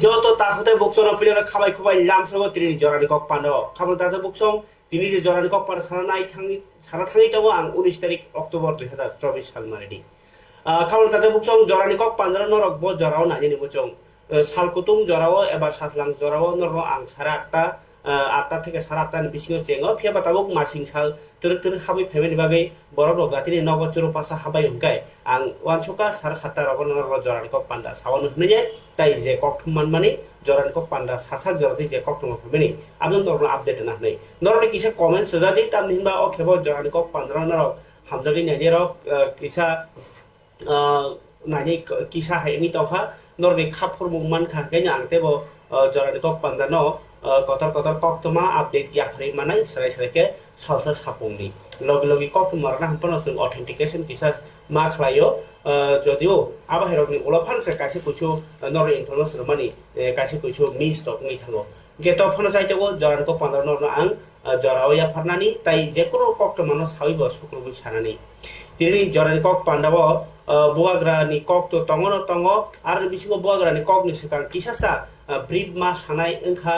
যত তাহতে বকসন প্লেয়ার খাবাই খুবাই লামসগো তিনি জরানি কক পান্ডা খাবার তাতে বকসং তিনি যে জরানি কক পান্ডা সারা থাঙি তাবো আं 19 তারিখ অক্টোবর 2024 সাল মারেনি খাবার তাতে বকসং জরানি কক পান্ডা নরক ব জরাও নাজেনি বচং সালকুতুং জরাও এবা সাসলাং জরাও নর আं সারা আটটা থেকে সারা আটটাनि बिसिङाव जेङो फियाबा ताबुक मासिं साल तोर हाबै फेमेनि बागै बरक रगातिनि नगद चुरु पासा हाबाय हुंखाय आं वानसुका सारा सातटा रगन नर जरानि कक पान्डा सावन हुने ताइ जे कक मानमानि जरानि कक पान्डा सासा जरति जे कक तंग फेमेनि आबन नर आपडेट ना नै नरनि किसा कमेन्ट सजादि तामनि हिनबा अ खेबो जरानि कक पान्डा नर हामजागि नायनि रक किसा नायनि किसा हायनि तंखा नरनि खाफोर मुमान खाखैनि आं तेबो जरानि कक पान्डा न कतर कक्टमा अपडेट याफरे माने सराय सालसा सापुंनि लगे लगे कक्टमारना हमपन जों ऑथेंटिकेशन किसा मा खलायो जदिও आबाहेरनि उलाफानसे कासे कुछु नर इनफरमेशन मानि कासे कुछु मिस टक नि थांगो गेट फन जायतेबो जरानको 15 नर आं जराव याफरनानि ताइ जेकुनो कक्टमानो साविबो सुक्रुबि सानानि तिनि जरानि कक पान्डाबो बुआग्रानि कक्ट तंगनो तंगो आरो बिसिगो बुआग्रानि ककनि सिगां किसासा ब्रिफ मा सानाय ओंखा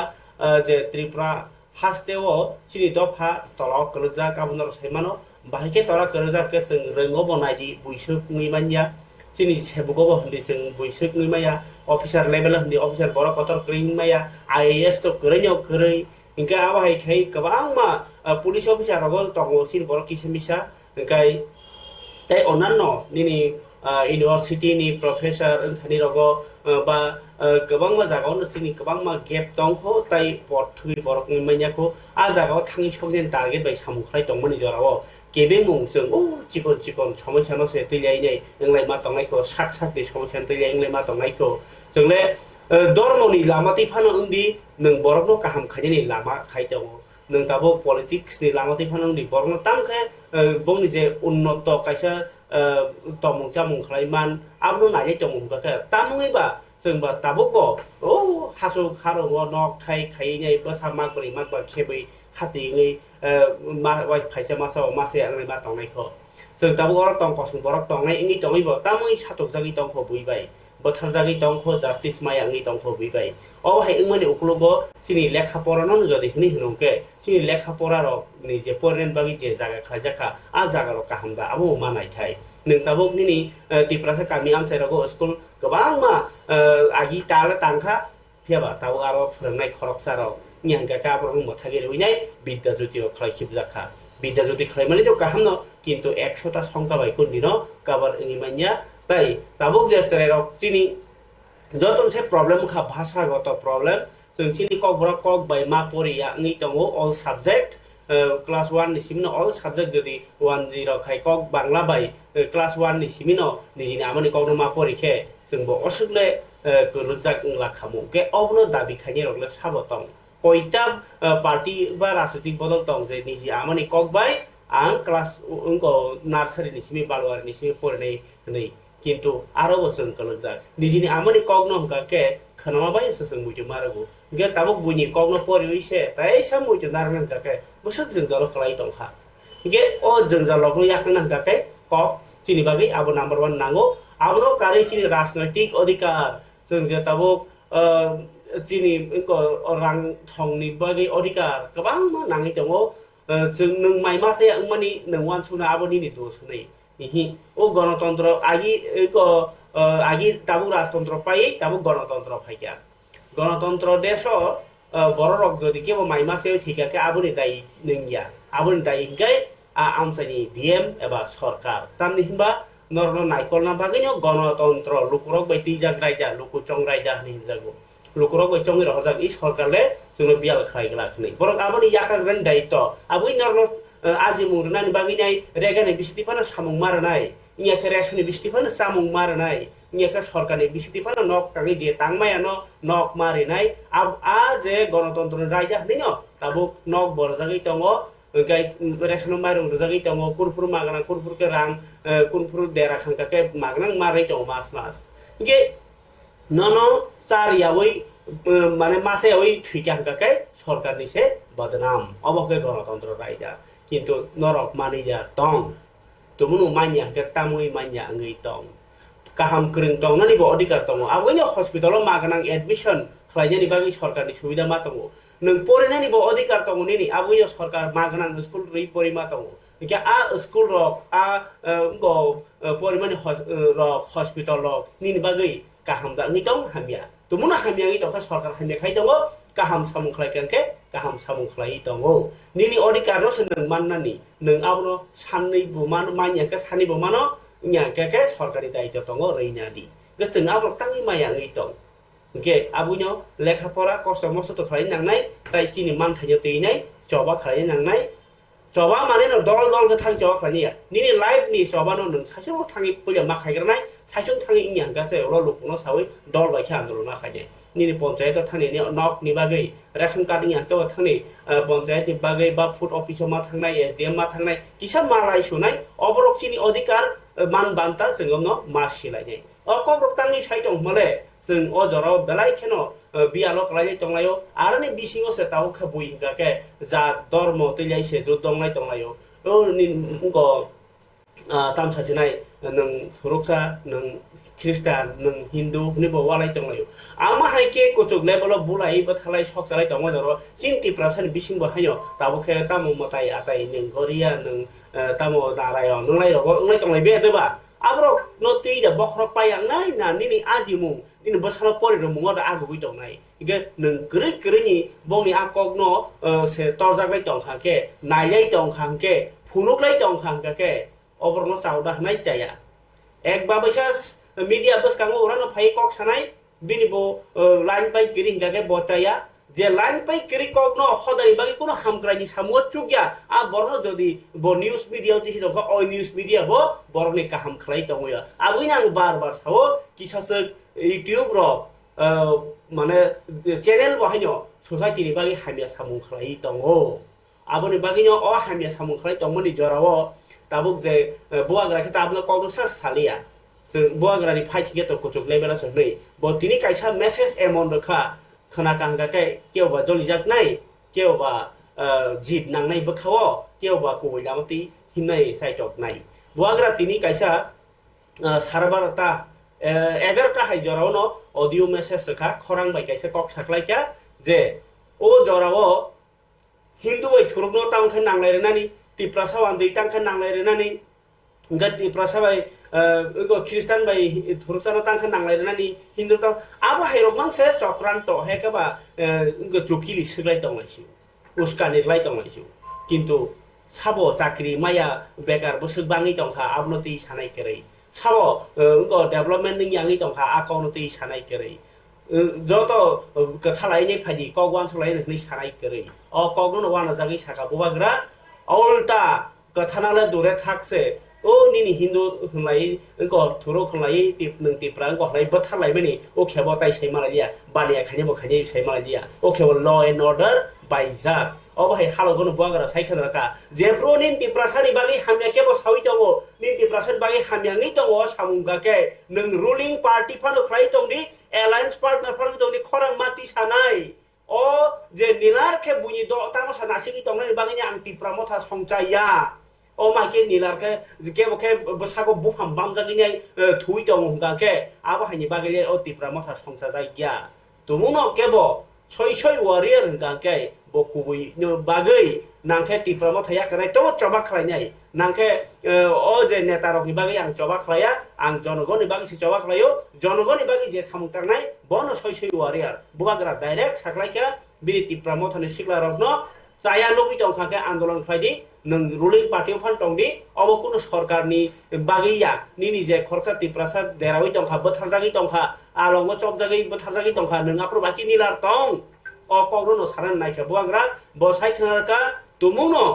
जे त्रिपुरा हास्टेव सिनि दफा तलाव कलजा गाबनर साइमानो बाहायके तला कलजा के जों रोंगो बनायदि बुइसुकनि मानिया सिनि सेबुगो हन्दी जों बुइसुकनि माया अफिसार लेभेल हन्दी अफिसार बर कतर क्रिं माया आईएएस तो करैनो करै इनका आबाहाय खाय गोबां मा पुलिस अफिसार रगो तंगो सिनि बर किसमिसा इनकाय ताइ अनान्न निनि इउनिभार्सिटी नि प्रोफेसर थानि रगो बा गोबां मा जागावनो सिनि गोबां मा गेप दंखो ताइ पथुइ बरकनि मानियाखौ आ जागाव थाङि सगेन टारगेट बाय सामुखलाय दंमोन जराव केबे मुंजों ओ चिकन समस्यानो से तैलायनाय इंलाय मा दंनायखौ सात नि समस्यानो तैलाय इंलाय मा दंनायखौ जोंले धर्मनि लामाति फानो उन्दी नों बरकनो गाहाम खायनि लामा खाय दङ नों दाबो पलिटिक्स नि लामाति फानो उन्दी बरकनो तामखे बंनि जे उन्नत कायसा तमुं जामुं खालायमान आबनो नायनाय दङ हुंगाखै तामुङैबा जोंबा ताबुको ओ हासु खारो नक खायनै बसा मागबरि मागबा खेबै हातिङै मा वाइ फाइसा मासाव मासे आंनि मा दंनायखौ जों दाबो अर दं कसं बरक दंनाय इनि दङैबो तामुङै सातक जागि दंखौ बुइबाय बोथार जागि दंखौ जास्टिस माय आंनि दंखौ बुइबाय अहाय इंमानि उखलुबो सिनि लेखा परानो जदि हिनि हिनोके सिनि लेखा परार नि जे परेन बागि जे जागा खाजाखा आ जागार काहामदा आबो मानायथाय नों दाबो निनि तिप्रासा गामि आमसायरागो स्कुल गोबां मा आगि ताला तांखा फियाबा ताबो आरो फोरोंनाय खरकसाराव निहांगा गाबरं मथागिर हुइनाय बिद्या ज्योतियाव खलायखिब जाखा बिद्या ज्योति खलायमाने तो गाहामनो किन्तु 100टा संख्या बाय कुन्दिनो गाबर इनिमानिया ताइ ताबो जेसरेराव तिनि जतन से प्रॉब्लम खा भाषागत प्रॉब्लम जों सिनि कक बाय मा परिया नि दङो अल सब्जेक्ट क्लास 1 नि सिमिनो अल सब्जेक्ट जदि 10 खाय कक बांला बाय क्लास 1 नि सिमिनो निजिनि आमानि ककनो मा परिखे जोंबो असुगले गलुजाक लाखामु के अबनो दाबि खायनि रगले साबतं कयटा पार्टी बा राजनीतिक बदल दं जे निजि आमानि कक बाय आं क्लास उनको नार्सारि नि सिमि बालवारि नि सिमि परिनाय नै किन्तु आरो बोसोन गलुजाक निजिनि आमानि ककनो हंका के खनामा बाय जों बुजि मारगु गे ताबो बुनि ककनो परियसे ताइ साम बुजि नारन का बोसोक जों जल खलाय दंखा गे अ जों जलखौ याखन हंका के कक सिनि बागै आबो नम्बर 1 नांगो आबनो कारै सिनि राजनैतिक अधिकार जों जे ताबो चिनि इनको रां थंनि बागै अधिकार गोबां मा नाङै दङ जों नों माइमासे मानि नों वानसुना आबोनि नि दोसनै इहि ओ गणतन्त्र आगि ताबु राजतन्त्र पाइ ताबु गणतन्त्र फाइया गणतन्त्र देश बररक जदि केबो माइमासे थिकाके आबोनि दाइ नोंगिया आबोनि दाइ गाय आमसानि डीएम एबा सरकार तामनि हिनबा नरनो नायकलना बागैनो गणतन्त्र लुकुरक बायदि जाग्रायजा लुकुचं रायजा नि जागो लुकुरक बायचंनि रहजाक इ सरकारले जोंनो बियाल खायगलाखनै बरक आबोनि याकाग्रेन दायित्व आबोइ नरनो आजि मुरनानि बागैनाय रेगानि बिसितिफाना सामुं मारनाय इयाके रेसनि बिसितिफाना सामुं मारनाय इयाके सरकारनि बिसितिफाना नक कागै जे तांमायानो नक मारिनाय आ जे गणतन्त्र रायजा हनैनो ताबो नक बरजागै दङ गाय रेसन माइरं रजागै दङ कुरफुर मागना कुरफुरके रां कुरफुर देरा खांकाके मागना मारै दङ मास गे ननो चारियावै माने मासेयावै थुइका हांकाके सरकारनि से बदनाम अबके गणतन्त्र रायजा किन्तु नरक मानिया दं तुमुनु मानिया के तामुइ मानिया अंगै दं kaham kering tong nani bo odikar tongo abonyo hospital maganang admission khlainani bagi sarkarni subida ma tongo nung porinani bo odikar tongo nini abonyo sarkar maganang school rei porima tongo ke a school rok a go porimani hospital rok nini bagi kaham da ni tong hamya tumuna hamya ngi tong sarkar hamya khai tongo kaham samung khlai kangke kaham samung khlai tongo nini odikar no seneng mannani nung abno sanni bo man manya ke sani bo mano nya ke sarkari daito tongo reinadi ke tengah abro tangi mayang ngi tong ke abunyo lekha pora kosto mosto to khlai nangnai tai chini man thayo teinai choba khlai nangnai coba mana no dol ke thang coba khlani ya nini live ni coba no nung sasung thangi puya ma khaigrnai sasung thangi inyang ga se ro lukno sawi dol ba kha andol ma khaje nini panchayat thani ni nok ni bagai ration card inyang ke thani panchayat ni bagai ba food office ma thangnai SDM ma thangnai kisa malai sunai oborok chini adhikar man banta sengom no ma silai nei okobrok tangi sai tong male जों अजराव बेलाय खेनो बियालो कलाय तंलायो आरनि बिसिङो से ताव खबुइ गाके जा धर्म तैलायसे जो दंलाय तंलायो ओ नि गो तामसासिनाय नों सुरक्षा नों ख्रिस्टान नों हिन्दू नि बवालाय तंलायो आमा हायके कोचुक लेबल बुलाय बथालाय सकजालाय तंमा जरो चिंति प्रसन बिसिङ बहायो ताबखे तामो मताय आताय नों गरिया नों तामो दारायो नंलाय रगो नंलाय तंलाय बे देबा आब्रो नो तैदा बखरक पायां नाय ना निनि आजिमु ini bersama pori rumungo da agu bitong nai ige neng keri ni bong ni akok no se torzak lai tong khangke nai lai tong khangke phunuk lai tong khangke over no sauda nai chaya ek ba besas media bes kango orang no phai kok sanai bini bo line pai kiri hingga botaya je line pai kiri kok no hodai bagi kuno hamkrai ni samu chukya a borno jodi bo news media ti do ko news media bo borne ka hamkrai tong ya abuinang bar sao kisasek YouTube ro mane channel bahanyo society ni bagi hamya samung khlai tongo aboni bagi no o hamya samung khlai tongmo ni jorawo tabuk je buagra kita abno kogno sa salia je buagra ni phai thike to kuchuk lebela so nei bo tini kaisa message emon rakha khana kanga ke keu ba joli jak nai keu ba jit nang nai bakhawo keu ba koi lamati hinai sai tok nai buagra tini kaisa sarbarata 11টা হাই জরাওনো audio message রেখা খরাং বাই কাইসে কক সাকলাইকা যে ও জরাও হিন্দু বাই থুরুকনো তামখে নাংলাইরেনানি তিপ্রাসা ওয়ান্দি তাংখে নাংলাইরেনানি গা তিপ্রাসা বাই গো খ্রিস্টান বাই থুরুকসানো তাংখে নাংলাইরেনানি হিন্দু তাম আবো হাইরক মাংসে চক্রান্ত হেকাবা গো জকিলি সিগলাই তংলাইসি উস্কানি লাই তংলাইসি কিন্তু সাবো চাকরি মায়া বেকার বসুক বাঙি তংখা আবনতি সানাই কেरै সাবো গো ডেভেলপমেন্ট নি यांgi tongkha akaunuti sanai kerei joto kathalai ni phadi kogwan solai ni sanai kerei o kogno wana jagi saka bobagra ulta kathanala dure thakse o nini hindu hunlai go thuro hunlai tip nung tiprang go hlai bathalai mani o khebo tai sai malaria balia khanye bo khanye sai malaria o khebo law and order by zak obo hai halogono boagra saikhan raka jebro nin tiprasani bagi hamya kebo sawi tongo nin tiprasan bagi hamya ngi tongo samunga ke nung ruling party phano khlai tongdi alliance partner phano tongdi khorang mati sanai o je nilar ke bunyi do tamo sanasi ki tongnai bagi ni ang tipramotha songchaya o ma ke nilar ke bosago buham bam jagi ni thui tonga ke abo hai ni bagi o tipramotha songchaya ya tumuno kebo choi warrior ngangke bokubui no bagai nangke tipramo thaya kanai to coba khlainyai nangke o je neta rok ni bagai ang coba khlaya ang jonogon ni bagai si coba khlayo jonogon ni bagai je samungtarnai bono choi warrior buagra direct saklaika biri tipramo thani sikla rok no chaya logi tongkhake andolon khlaidi nung ruling party phan tongdi obo kuno sarkar ni bagai ya nini je khorka tiprasa derawi tongkha botharjagi tongkha alongo chopjagi botharjagi tongkha nung apro baki nilar tong o kogno saran naika buagra bosai khanarka tumuno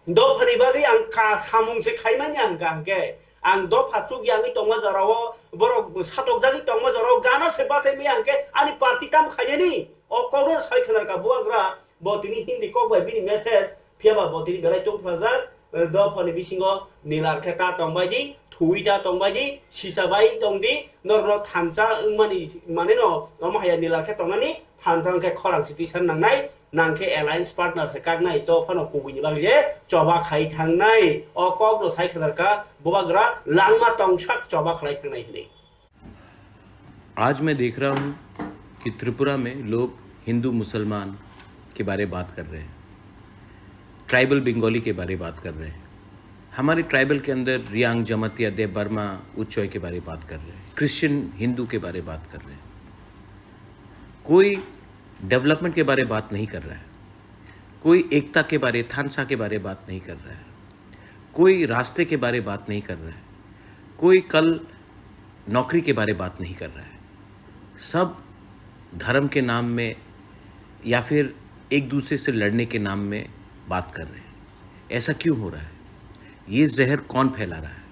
do phani bagi ang ka samung se khaimani ang gangke ang do phachuk yangi tongma jarawo borok satok jagi tongma jarawo gana se base mi angke ani party tam khaini o kogno sai khanarka buagra bo tini hindi kok bai bini message phiaba bo tini belai tong phajak do phani bisingo nilar kheta tongbaidi thuita tongbaidi sisabai tongdi norno thamcha mani mane no amaya nilar khe tongani thamjang khe khorang situation nangnai nangkhe alliance partner se kagnai to phano kubuni bagje choba khai thangnai o kok no sai khadarka bobagra langma tongsak choba khlai thangnai hini आज मैं देख रहा हूँ कि त्रिपुरा में लोग हिंदू मुसलमान के बारे में बात कर रहे हैं, ट्राइबल बंगाली के बारे में बात कर रहे हैं, हमारे ट्राइबल के अंदर रियांग जमतिया देव बर्मा उच्चॉय के बारे में बात कर रहे हैं, क्रिश्चियन हिंदू के बारे में बात कर रहे हैं। कोई डेवलपमेंट के बारे में बात नहीं कर रहा है, कोई एकता के बारे थानसा के बारे में बात नहीं कर रहा है, कोई रास्ते के बारे में बात नहीं कर रहा है, कोई कल नौकरी के बारे में बात नहीं कर रहा है। सब धर्म के नाम में या फिर एक दूसरे से लड़ने के नाम में बात कर रहे हैं। ऐसा क्यों हो रहा है? ये जहर कौन फैला रहा है?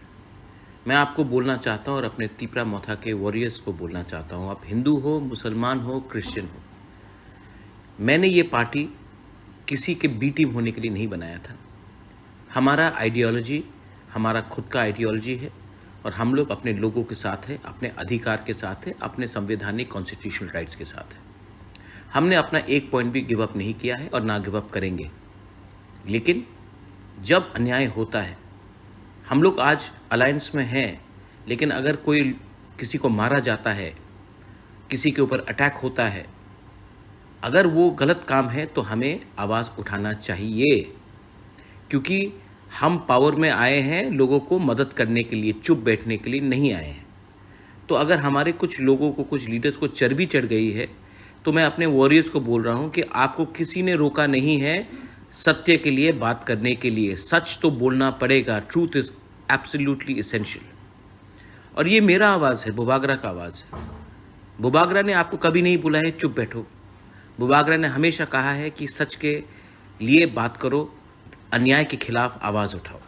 मैं आपको बोलना चाहता हूँ और अपने तिपरा मोथा के वॉरियर्स को बोलना चाहता हूँ, आप हिंदू हो, मुसलमान हो, क्रिश्चियन हो, मैंने ये पार्टी किसी के बी टीम होने के लिए नहीं बनाया था। हमारा आइडियोलॉजी हमारा खुद का आइडियोलॉजी है और हम लोग अपने लोगों के साथ हैं, अपने अधिकार के साथ हैं, अपने संवैधानिक कॉन्स्टिट्यूशनल राइट्स के साथ हैं। हमने अपना एक पॉइंट भी गिव अप नहीं किया है और ना गिव अप करेंगे। लेकिन जब अन्याय होता है, हम लोग आज अलायंस में हैं, लेकिन अगर कोई किसी को मारा जाता है, किसी के ऊपर अटैक होता है, अगर वो गलत काम है तो हमें आवाज़ उठाना चाहिए, क्योंकि हम पावर में आए हैं लोगों को मदद करने के लिए, चुप बैठने के लिए नहीं आए हैं। तो अगर हमारे कुछ लोगों को, कुछ लीडर्स को चर्बी चढ़ गई है, तो मैं अपने वॉरियर्स को बोल रहा हूं कि आपको किसी ने रोका नहीं है सत्य के लिए बात करने के लिए। सच तो बोलना पड़ेगा, ट्रूथ इज एब्सोल्युटली एसेंशियल। और ये मेरा आवाज़ है, बुबागरा का आवाज़ है। बुबागरा ने आपको कभी नहीं बोला है चुप बैठो। बुबागरा ने हमेशा कहा है कि सच के लिए बात करो, अन्याय के खिलाफ आवाज़ उठाओ।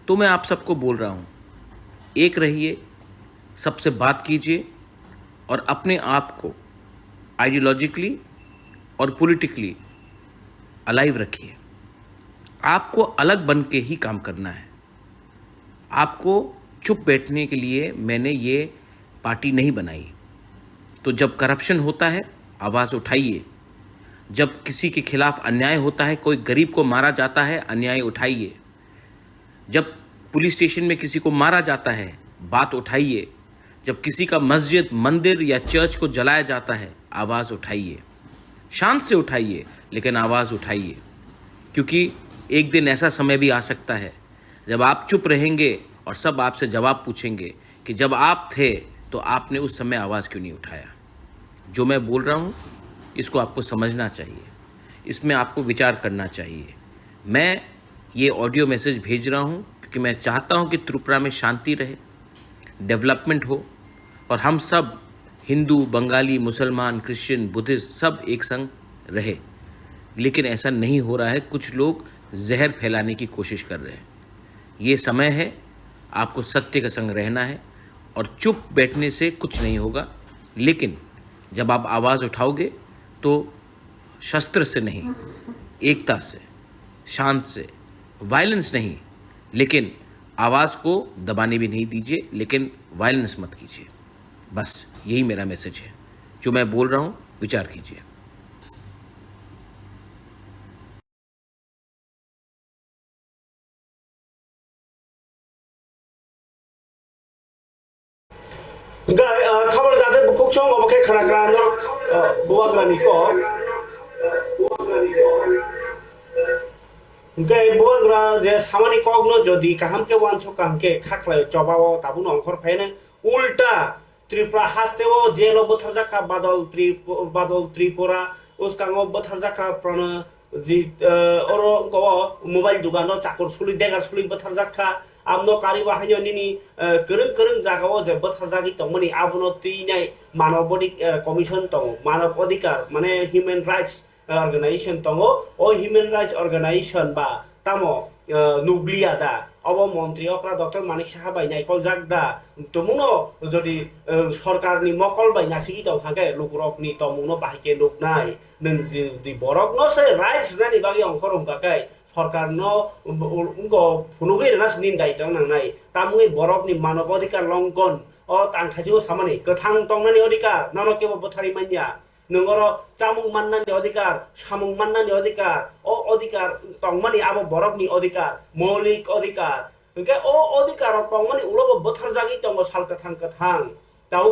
तो मैं आप सबको बोल रहा हूँ, एक रहिए, सबसे बात कीजिए और अपने आप को आइडियोलॉजिकली और पॉलिटिकली अलाइव रखिए। आपको अलग बन के ही काम करना है। आपको चुप बैठने के लिए मैंने ये पार्टी नहीं बनाई। तो जब करप्शन होता है, आवाज़ उठाइए। जब किसी के खिलाफ अन्याय होता है, कोई गरीब को मारा जाता है, अन्याय उठाइए। जब पुलिस स्टेशन में किसी को मारा जाता है, बात उठाइए। जब किसी का मस्जिद, मंदिर या चर्च को जलाया जाता है, आवाज़ उठाइए। शांत से उठाइए, लेकिन आवाज़ उठाइए, क्योंकि एक दिन ऐसा समय भी आ सकता है जब आप चुप रहेंगे और सब आपसे जवाब पूछेंगे कि जब आप थे तो आपने उस समय आवाज़ क्यों नहीं उठाया। जो मैं बोल रहा हूँ इसको आपको समझना चाहिए, इसमें आपको विचार करना चाहिए। मैं ये ऑडियो मैसेज भेज रहा हूँ क्योंकि मैं चाहता हूँ कि त्रिपुरा में शांति रहे, डेवलपमेंट हो और हम सब हिंदू, बंगाली, मुसलमान, क्रिश्चियन, बुद्धिस्ट सब एक संग रहे। लेकिन ऐसा नहीं हो रहा है, कुछ लोग जहर फैलाने की कोशिश कर रहे हैं। ये समय है, आपको सत्य के संग रहना है और चुप बैठने से कुछ नहीं होगा। लेकिन जब आप आवाज़ उठाओगे तो शस्त्र से नहीं, एकता से, शांत से, वायलेंस नहीं, लेकिन आवाज़ को दबाने भी नहीं दीजिए, लेकिन वायलेंस मत कीजिए। बस यही मेरा मैसेज है। जो मैं बोल रहा हूँ, विचार कीजिए। खबर जाते बुकुक चोंग अब के खना खना बुआग्रानी को Gay buagra je samani kogno jodi kaham ke wanso kaham ke khakla chobawo tabun onkor phene ulta Tripura hasteo jelo botharjaka badal Tripura uskango botharjaka prana ji oro go mobile dugano chakor suli degar suli botharjaka amno kari bahanyo nini kereng jagao je botharjaki tongmani abuno tinai manabodik commission tong manav adhikar mane human rights organization tongo o human rights organization ba tamo nuklia da obo মন্ত্রী okra dr manik saha bai nai kol jak da tomuno jodi sarkar ni mokol bai nasigi tong hage lukurok ni tomuno bahike luk nai nung di borok no se rights nani bagi ongkor ongkakai sarkar no ungo phunugir nas nin dai tong nang nai tamui borok ni manav adhikar longkon o tang thasigo samani gothang tongnani adhikar nono kebo bothari manya नोंगरो चामुं माननानि अधिकार सामुं माननानि अधिकार ओ अधिकार तंगमानि आबो बरकनि अधिकार मौलिक अधिकार okay ओ अधिकार तंगमानि उलबो बोथार जागि तंगो साल कथां তাও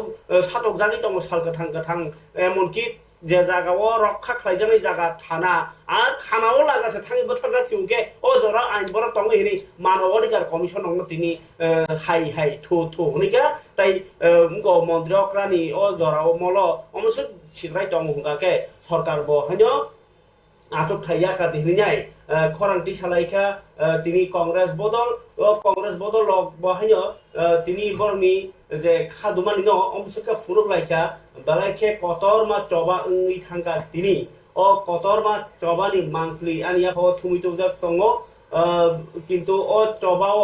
সাতক জাগি দङ साल गोथां एमनकि जे जागायाव रक्षा खालामजानाय जागा थाना आरो थानाव लागासे थाङै बोथारजा थिउके अ जरा आइन बर दङ हिनि मानव अधिकार कमिसन दङ तिनि हाइ हाइ थु थु हनिका ताइ गो मन्त्रि अक्रानि अ जराव मल अमसु सिद्राय दङ हुगाके सरकार बो हानो आटक थाइया का दिहनिनाय खरांति सालायखा तिनि कांग्रेस बदल लग बहायो तिनि बरनि जे खादुमानि न अमसुका फुरुक लायखा बालायखे कतर मा चबा उंनि थांगा तिनि अ कतर मा चबानि मांखलि आनिया हो थुमितो जाक दङ किन्तु अ चबाओ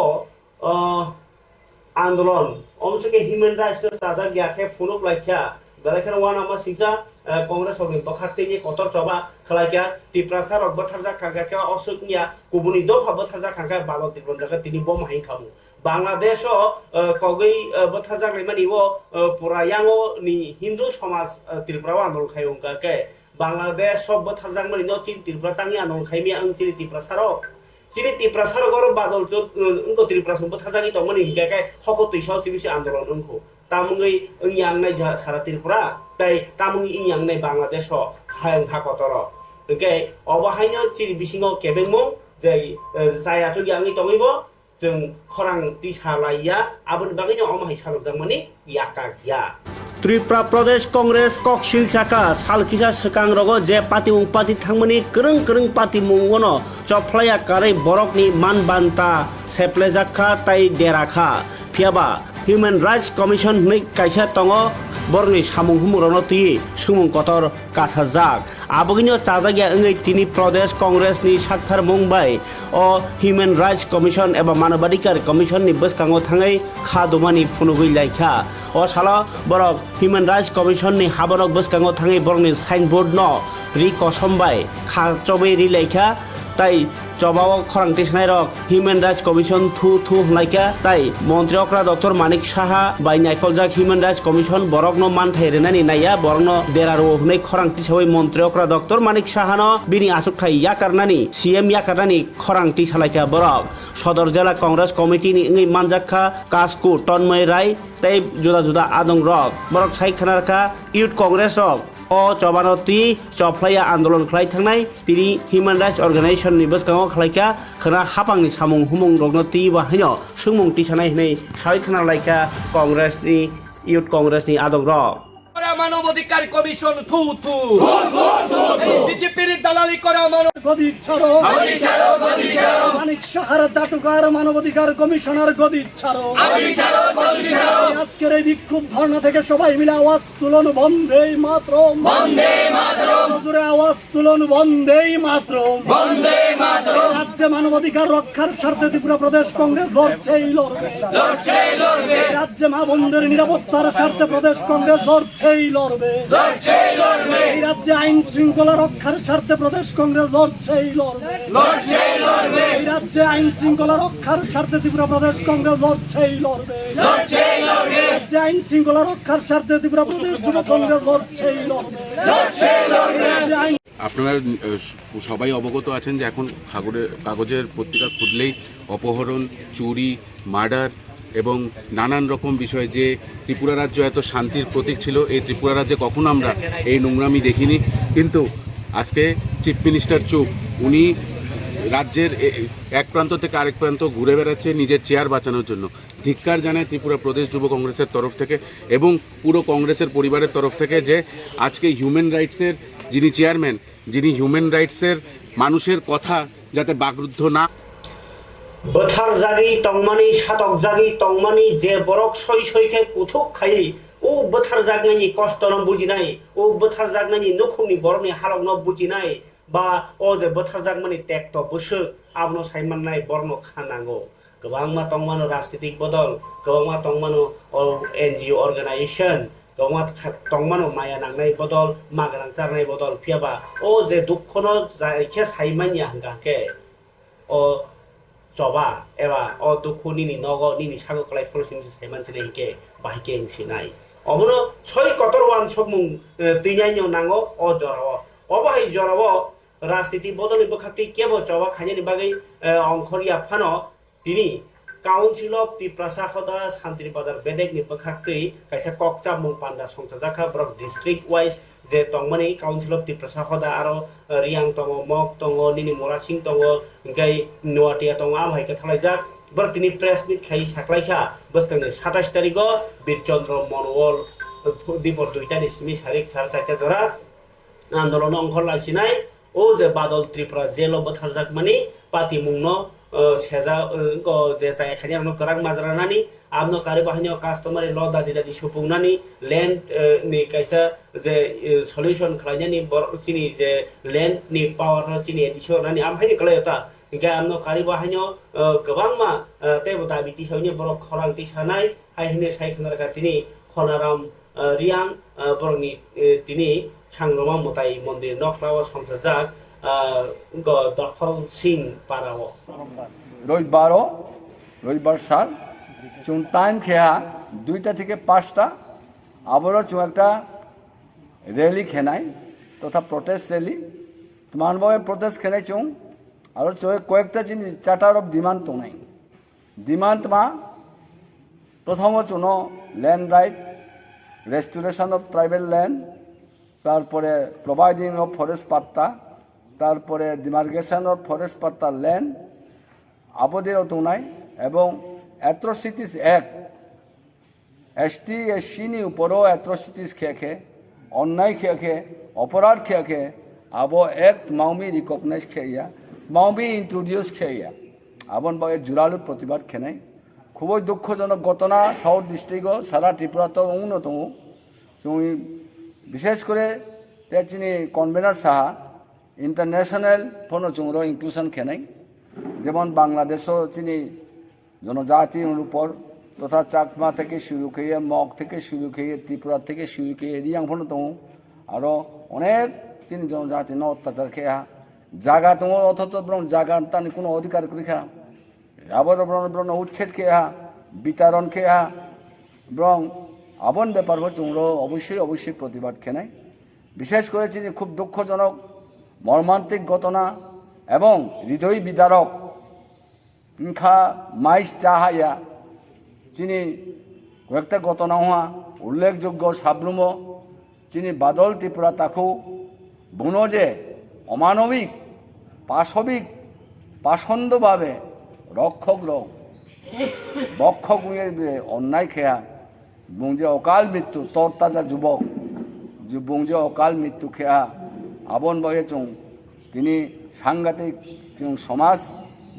आंदोलन अमसुके ह्यूमन राइट्स ताजा ग्याखे फुरुक लायखा बालायखे वाना मा सिंजा कांग्रेस और बखातेनि कतर चबा खलायखा तिप्रासार और बथारजा खांगा असुकनिया गुबुनि दफा बथारजा खांगा बालक दिबन जागा तिनि बम हाइन खामु बांग्लादेश कगै बथारजा लेमानि वो पुरायांगो नि हिंदू समाज त्रिपुरा आंदोलन खायंगा के बांग्लादेश सब बथारजा मनि न चिन त्रिपुरा तांनि आंदोलन खायमि आं चिनि तिप्रासारो चिनि तिप्रासारो गर बादल जो उनको त्रिपुरा सब बथारजानि दमनि हिगाके हको तैसाव सिबिसि आंदोलन उनको तामुंगै इंयांगनाय सारा त्रिपुरा ताई तामुंगै इंयांगनाय बांग्लादेश हायं हाकतर ओके अबहायनो चिनि बिसिङाव केबेंमो जे जायासो यांगनि दङैबो जों खरां दिसालाया आबोन बागैनो अमाहाय सालुजांमानि याका गया त्रिपुरा प्रदेश कांग्रेस ककसिल साका सालकिसा सकां रगो जे पार्टी उपाधि थांमनि गोरों पार्टी मुंगनो चफ्लाया कारै बरकनि मानबान्ता सेप्लेजाखा ताई देराखा फियाबा ह्यूमन राइट्स कमिशन नै कायसा दङ बरनि सामुं हुमुरनो ति सुमुं कतर कासाजाक आबगिनो चाजागिया ओङै तिनि प्रदेश कांग्रेस नि साक्थार मुंबाय अ ह्यूमन राइट्स कमिशन एबा मानबाधिकार कमिशन नि बसकाङाव थाङै खादुमानि फुनुगै लायखा अ साला बरक ह्यूमन राइट्स कमिशन नि हाबरक बसकाङाव थाङै बरनि साइनबोर्ड न रि कसमबाय खाचबै रि लायखा ताई चबाव खरांति सनाय रक ह्यूमन राइट्स कमिशन थु थु हनायका ताई मंत्री अक्रा डॉक्टर मानिक साहा बाय नायखलजाक ह्यूमन राइट्स कमिशन बरक न मानथाय रेनानि नाया बरन देरारो हनै खरांति सबै मंत्री अक्रा डॉक्टर मानिक साहा न बिनि आसुकथाय याकारनानि सीएम याकारनानि खरांति सालायका बरक सदर जिल्ला कांग्रेस कमिटी नि इंगै मानजाखा कासकु तन्मय राय ताई जुदा जुदा आदं रक बरक सायखानारखा यूथ कांग्रेस रक अ चबानति चफ्लाया आंदोलन खालाय थांनाय तिनि ह्यूमन राइट्स अर्गानाइजेशन नि बसकाङाव खालायका खोना हापांनि सामुं हुमुं रगनति बाहायनो सुमुं तिसानाय नै सायखाना लायका कांग्रेस नि यूथ कांग्रेस नि आदं रक মানবাধিকার কমিশন থু থু বিজেপির দালালি করা গদি ছাড়ো মানিক সাহার চাটুকার মানবাধিকার কমিশনার গদি ছাড়ো আজকের এই বিক্ষোভ ধর্ণা থেকে সবাই মিলে আওয়াজ তুলন বন্দেই মাতরম জোরে আওয়াজ তুলন বন্দেই মাতরম রাজ্যে মানবাধিকার রক্ষার স্বার্থে ত্রিপুরা প্রদেশ কংগ্রেস লড়ছেই লড়বে রাজ্যে মা বোনদের নিরাপত্তার স্বার্থে প্রদেশ কংগ্রেস লড়ছেই লড়বে এই রাজ্যে আইন শৃঙ্খলা রক্ষার স্বার্থে প্রদেশ কংগ্রেস লড়ছেই লড়বে এই রাজ্যে আইন শৃঙ্খলা রক্ষার স্বার্থে ত্রিপুরা প্রদেশ কংগ্রেস লড়ছেই লড়বে রাজ্যে আইন শৃঙ্খলা রক্ষার স্বার্থে ত্রিপুরা প্রদেশ যুব কংগ্রেস লড়ছেই লড়বে আপনারা সবাই অবগত আছেন যে এখন কাগজের পত্রিকা খুললেই অপহরণ, চুরি, মার্ডার এবং নানান রকম বিষয় যে ত্রিপুরা রাজ্য এত শান্তির প্রতীক ছিল, এই ত্রিপুরা রাজ্যে কখনো আমরা এই নোংরামি দেখিনি। কিন্তু আজকে চিফ মিনিস্টার চুপ, উনি রাজ্যের এক প্রান্ত থেকে আরেক প্রান্ত ঘুরে বেড়াচ্ছে নিজের চেয়ার বাঁচানোর জন্য। ধিক্কার জানায় ত্রিপুরা প্রদেশ যুব কংগ্রেসের তরফ থেকে এবং পুরো কংগ্রেসের পরিবারের তরফ থেকে যে আজকে হিউম্যান রাইটসের যিনি চেয়ারম্যান, যিনি হিউম্যান রাইটসের মানুষের কথা যাতে বাকরুদ্ধ না बोथार जागी तंगमानी सातक जागी तंगमानी जे बरक सय सयखे कुथुक खायै ओ बोथार जागनायनि कष्ट न बुजिनाय ओ बोथार जागनायनि नखुंनि बरकनि हालक न बुजिनाय बा ओ जे बोथार जागमानि टेक्ट बोसो आबनो सायमाननाय बरन खानांगौ गोबांमा तंगमानो राजनीतिक बदल गोबांमा तंगमानो एनजिओ अर्गानाइजेशन गोबांमा तंगमानो माया नांनाय बदल मागरां जानाय बदल फियाबा ओ जे दुखनो जायखे सायमानि हांगाके ओ चबा एबा अ दुखु निनि नग निनि सागो कलाय फलसिन सायमानसिने हिके बाहिके हिंसिनाय अबनो सय कतर वान सबमुं तैनायनो नांगो अ जराव अबहाय जराव राजनीति बदलनि बखाति केबो चबा खायनि बागै अंखरिया फानो तिनि Council of Tiprasa Hoda Santri Bazar Bedek ni Pakakri kaisa kokca mung panda songtajaka brok district wise je tongmani Council of Tiprasa Hoda aro riang tongo mok tongo nini morasing tongo gai nuatia tongo am haike thalajak brok tini press meet khai saklaikha boskanni 27 tarikho Birchandra Monwal dipor 2টা ni simi sarik 4:30 jora আন্দোলন অংশ লাইছিনাই ও যে বাদল Tripura jello বথারজাক মানি পাতি মুংনো সেজা যে চাই এখানে আমনো করাং মাজরানানি আমনো কারি বাহিনী কাস্টমারি ল দাদি দাদি সুপুংনানি ল্যান্ড নি কাইসা যে সলিউশন খাইনানি চিনি যে ল্যান্ড নি পাওয়ার চিনি এডিশনানি আমহাই কলায়তা গে আমনো কারি বাহিনী গোবাং মা তেবো দাবিতি সাইনি বড় খরাংতি সানাই হাইহিনে সাইখনারকা তিনি খনারাম রিয়াং বরংনি তিনি सांग्रमा मुताई मन्दिर नखलाव संसजाक दखल सिं पाराव রবিবার সাল চুন টাইম খেয়া 2টা থেকে 5টা আবারও চুন একটা র্যালি খেনাই তথা প্রটেস্ট র্যালি মানবয়ে প্রটেস্ট খেনাই চুন আর কয়েকটা জিনিস চার্টার অফ ডিমান্ড তো নাই ডিমান্ড মা প্রথম চুন land right restoration of tribal land তারপরে প্রোভাইডিং অফ ফরেস্ট পাত্তা তারপরে ডিমার্কেশন অফ ফরেস্ট পাত্তার ল্যান্ড আবদের অতুনাই এবং অ্যাট্রোসিটিস অ্যাক্ট এসটি এসসিনি উপরও অ্যাট্রোসিটিস খেয়ে অন্যায় খেয়ে অপরাধ খেয়ে আবো এক মাউমি রিকগনাইজ খেয়া মাউমি ইন্ট্রোডিউস খেয়া আবন বাগে জোরালো প্রতিবাদ খেনাই খুবই দুঃখজনক ঘটনা সাউথ ডিস্ট্রিক্ট সারা ত্রিপুরা তো অন্যতম তুমি বিশেষ করে চিনি কনভেনার সাহা ইন্টারন্যাশনাল ফোনো চুংরো ইনক্লুশন খেনাই যেমন বাংলাদেশও চিনি জনজাতির উপর তথা চাকমা থেকে শুরু খেয়ে মগ থেকে শুরু খেয়ে ত্রিপুরা থেকে শুরু খেয়ে রিয়াং ফোনো তো আরও অনেক চিনি জনজাতি ন অত্যাচার খেয়া জায়গা তো অথচ বরং জায়গা তানি কোনো অধিকার করে খা আবার বরং উচ্ছেদ খেয়া বিতরণ খেয়া বরং আবন ব্যাপার চুংরো অবশ্যই প্রতিবাদ খেনাই বিশেষ করে চিনি খুব দুঃখজনক মর্মান্তিক ঘটনা এবং হৃদয় বিদারক ইনখা মাইস চাহাইয়া চিনি কয়েকটা ঘটনা হওয়া উল্লেখযোগ্য সাবরুম চিনি বাদল ত্রিপুরা তাকু বুনো যে অমানবিক পাশবিক পাষণ্ডভাবে রক্ষক লোক বক্ষক অন্যায় খেয়া বুংজে অকাল মৃত্যু তরতাজা যুবক বুংজে অকাল মৃত্যু খেয়া আবন বয়ে চুং তিনি সাংঘাতিক চুং সমাজ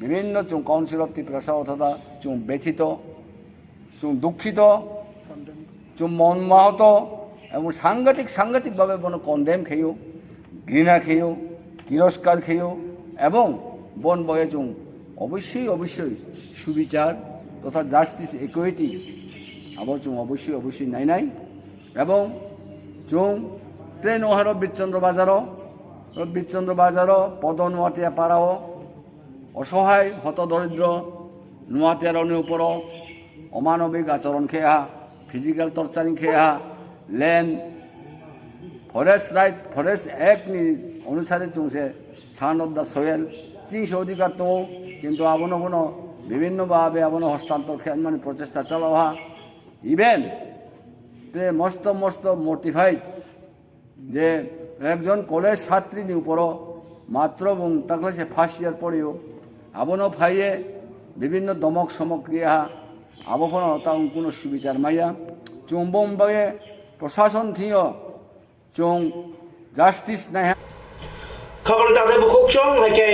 বিভিন্ন চুং কাউন্সিল অফ ত্রিপুরা অথবা চুং ব্যথিত চুং দুঃখিত চুং মনমাহত এবং সাংঘাতিকভাবে কোনো কন্ডেম খেয়েও ঘৃণা খেয়েও তিরস্কার খেয়েও এবং বন বয়ে চুং অবশ্যই সুবিচার তথা জাস্টিস ইকুইটি আবার চুং অবশ্যই নাই এবং চুং ট্রেন ওহারো বিচন্দ্র বাজারও পদ নোয়াটিয়া পাড়াও অসহায় হতদরিদ্র নোয়াটিয়ারনের উপরও অমানবিক আচরণ খেয়া ফিজিক্যাল টর্চারিং খেয়া ল্যান্ড ফরেস্ট অ্যাক্ট অনুসারে চুংছে son of the Soyel Ching's অধিকার তো কিন্তু আবনো বিভিন্নভাবে আবনো হস্তান্তর খেয়াল মানে প্রচেষ্টা চালাওয়া ইভেন তে মস্ত মোটিফাইড যে একজন কলেজ ছাত্রীর উপরও মাত্র এবং তাকে সে ফার্স্ট ইয়ার পড়েও আবনো ফাইয়ে বিভিন্ন দমক সমক দিয়া আবহাওয়া তা কোনো সুবিচার মাইয়া চুম্বম্বাগে প্রশাসন থিও চুং জাস্টিস নাই খবর দাদে বুকুকচং হাইকে